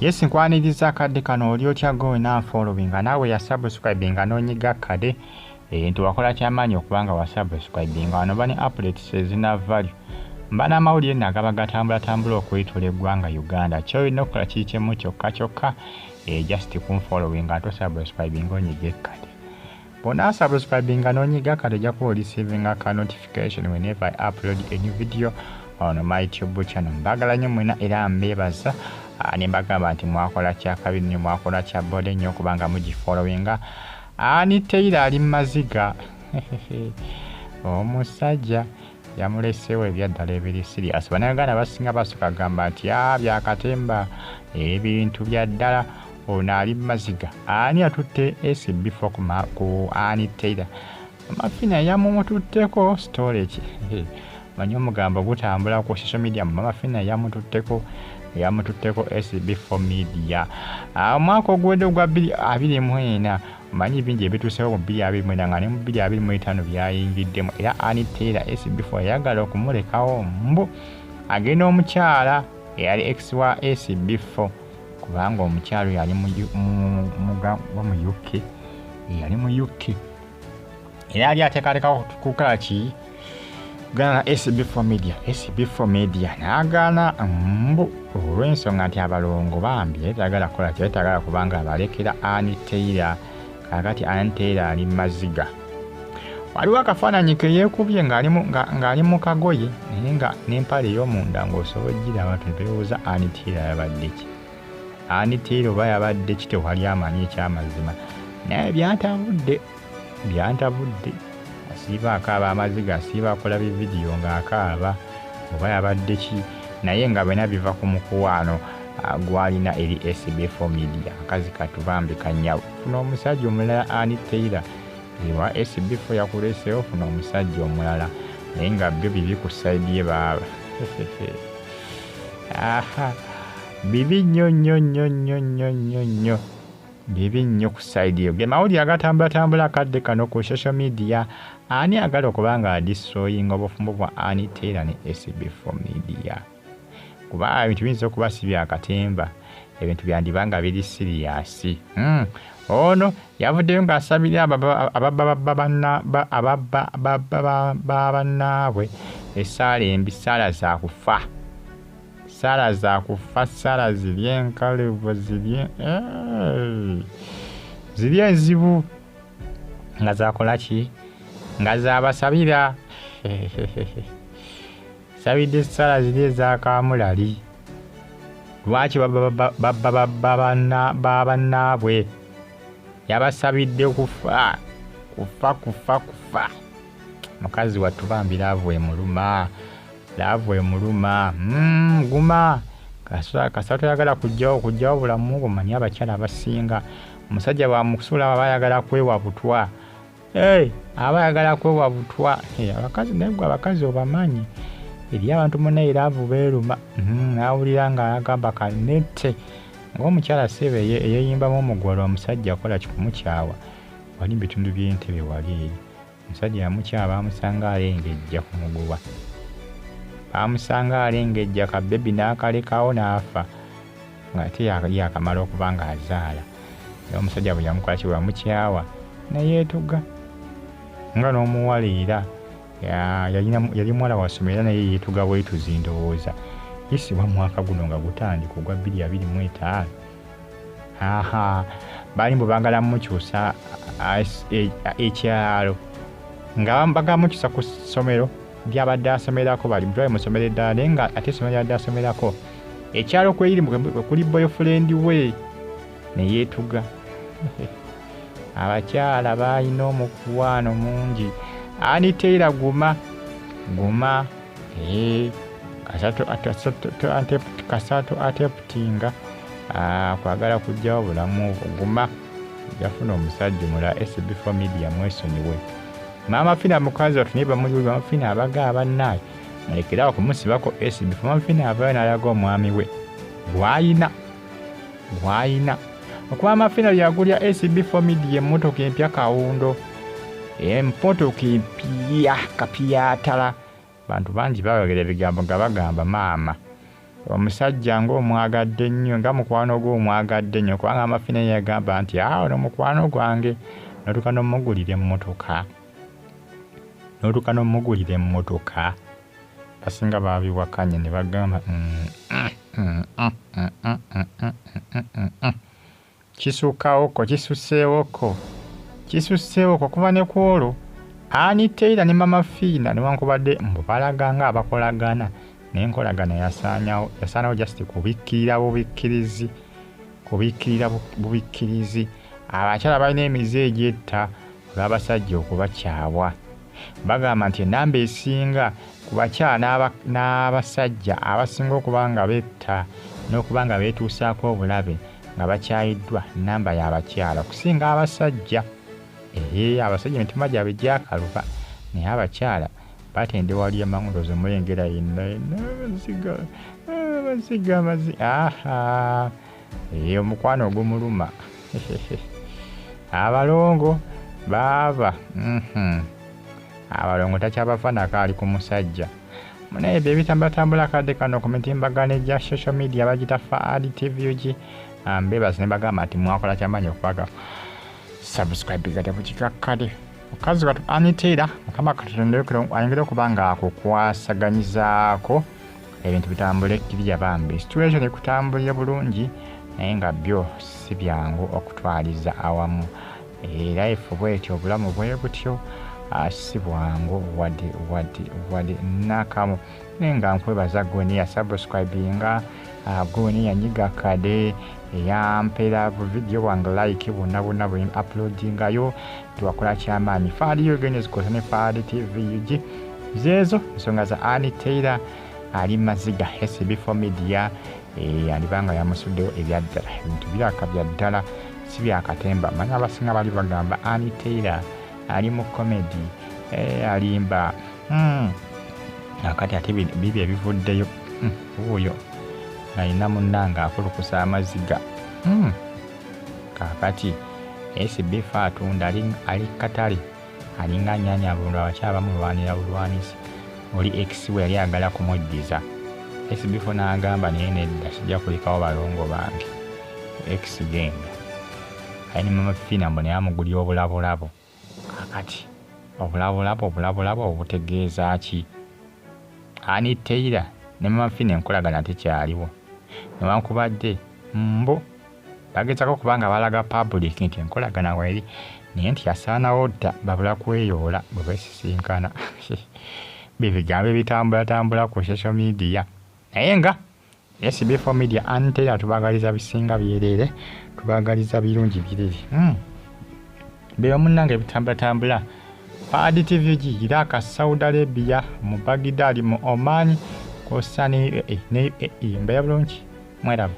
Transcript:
Yes, nkwaniriza akadde kano oli otya go na following nawe ya subscribing anonyiga kade nti wakola kyamaanyi okubanga wa subscribing ano bani updates ezina value mbana amawulire nagaba gatambula okwetula eggwanga Uganda kyolina okukola kikyemu kyokka just kunfollowing ato subscribing onyige kade bona subscribing anonyiga kade jakuba receiving a notification whenever I upload a new video on my YouTube channel. Mbagala nnyo mwena era mbebaza nembagamba nti mwakola kyakabi nnyo mwakola kya bode nnyo kubanga mugifollowinga Entiisa ali Amaziiga omusajja yamuleseewo ebyaddala ebiri serious bannayuganda basinga basooka gamba nti byakatemba ebintu bya ddala ono ali Amaziiga ani atutte SB4 ku Entiisa amafina yamumututteko storage manyi omugambo gutambula ku social media amafina yamututteko SB4 media omwaka oguwedde gwa 2024 manyi bingi ebituusewo mu 2024 nga ne mu 2025 byayingiddemu era Entiisa SB4 yagala okumulekawo mbu agenda omukyala eyali ex wa SB4 kubanga omukyalo yali mu UK era yali ateekateeka kukola ki gana SB4 media nagana mbu olw'ensonga nti abalongo bambi tagala kola kyetagala kubanga abalekera Entiisa kakati Entiisa ali Amaziiga waliwo akafaananyi ke yeekubye ng'ali mu kagoye naye nga n'empale ey'omunda ng'osobola ogiraba tebewuza Entiisa yabadde ki Entiisa oba yabadde ki tewali amanyi ekyamazima naye byantabudde asiiba akaaba Amaziiga asiiba akola bividiyo ng'akaaba oba yabadde ki naye nga bwena biva ku mukuwaano gwalina eri SB4 media akazi katubambi kanyawo funa omusajja omulala Entiisa ewa SB4 yakuleseewo funa omusajja omulala naye nga byo bibi ku sayidi ye baaba bibi nnyo bibi nnyo ku sayidi yo ge mawulire agatambula akadde kano ku social media ani agala okubanga adistroyinga obufumbo bwa Entiisa ne SB4 media kuba ebintu biyinza okuba si byakatemba ebintu byandibanga biri serious ono yavuddeyo ng'asabira bannaabwe essaala embi saala saala ziri enkalevu ziri enzibu nga zakola ki nga zabasabira sabidde saala ziri ez'akamulali lwaki bannaabwe yabasabidde kufa mukazi wattu bambi laavu emuluma guma kasatu yagala kujjawo bulamu bumanyi abakyala abasinga omusajja bwamusuula aba yagala kwewa butwa abakazi naye gwe abakazi obamanyi eri abantu munaye laavu beeruma nawulira nga agamba kanette ng'omukyala sebe eyeyimbamu omugwala omusajja akola kikumukyawa wali mu bitundu by'entebe wali eri omusajja yamukyawa bamusanga alengejja ku muguwa kabebi n'akalekawo n'afa ng'ate yakamala okuba nga azaala era omusajja bwe yamukola ki bwamukyawa nayeetuga nga n'omuwala era yali muwala wasomera naye yeetuga bwetuzi ndowooza yisibwa mwaka guno nga gutandika ogwa 2025 baali mbu baagala mukyusa ekyalo nga bagala mukyusa ku ssomero lyabadde asomerako bali mutwale mu ssomero eddala naye nga ate essomero lyabadde asomerako ekyalo kweri kuli boyfriend we ne yeetuga abakyala baalina omukuwaano mungi Entiisa guma kasatu ateputinga kwagala kujjawo bulamu guma yafuna omusajja omulala SB4 media mwesonyiwe maama fina mukazi wattu naye bamuli bamafina abaga bannaye mulekerawo kumusibako SB4 mafina avayo n'alaga omwami we gwayina okuba amafina lyagulya SB4 media emmotoka empya kawundo emmotoka empya kapyatala bantu bangi bayogera ebigambo nga bagamba maama omusajja ng'omwagadde nnyo nga mukwano gwo omwagadde nnyo kubanga amafine yagamba nti ono mukwano gwange n'otuuka n'omugulira emmotoka basinga babiwakanye ne bagamba kisuseewoko kuba ne kwolwo Entiisa ne Mama Fiina newankubadde mbu balaga nga abakolagana naye enkolagana yasaanawo just kubikkirira bubikkirizi abakyala balina emize egyetta olw'abasajja okubakyawa bagamba nti enamba esinga ku bakyala n'abasajja abasinga okuba nga betta n'okuba nga beetuusaako obulabe nga bakyayiddwa namba y'abakyala kusinga abasajja. Abasajja emitima gyabwe gyakaluba naye abakyala batendebwa wali amangolozo mulengera yenna omukwano ogumuluma abalongo baava abalongo takyabafanako ali ku musajja munaye ebyo ebitambulatambula kadde kano ku mitimbagano egya social media bagita Faadi TVG beebazi ne bagamba nti mwakola kyamaanyi okubaga subscribe gate bukikakkade mukazi watu Entiisa mukama katendekero ayongera okuba nga akukwasaganyizaako ebintu bitambula ekkirya Bambi situation ekutambulira bulungi naye nga byo si byangu okutwaliza awamu era efu bwetyo obulamu bwe butyo si bwangu wadde nakamu naye nga nkwebaza gwe niya subscribinga gwe niyanyiga kade eyampeera video wange like bonna bwe uploadingayo tuwakola kyamaanyi Faadi yogenye zikosa ne Faadi TVG zezo ensonga za Entiisa ali Amaziiga SB4 media alibanga yamusuddeyo ebyaddala ebintu byakabya ddala si byakatemba manya abasinga bali bagamba Entiisa ali mu comedy alimba akati ate bibyo ebivuddeyo oyo alina munnanga akulukusa Amaziiga kakati SB4 atunda ali katale alinga nnyanya bulundu abakyala bamulwanira bulwanisi oli X we yali agala kumuddiza SB4 n'agamba naye nedda sijja kulekawo balongo bange X genda ayini Mama Fiina mbu naye amugulira obulabolabo kakati obulabolabo obutegeeza ki Entiisa ne Mama Fiina enkolagana tekyaliwo newankubadde mbo bagezaako kubanga balaga public nti enkolagana weri naye nti yasaanawo dda babula kweyoola bwe beesisinkana bibigambo ebitambulatambula ku social media naye nga SB4 media Entiisa tubagaliza bisinga byereere tubagaliza birungi bireri beyo munnanga ebitambulatambula Faadi TVG Iraka Saudi Arabia mu Baghdad mu Oman kosani mbeya bulungi mwerabo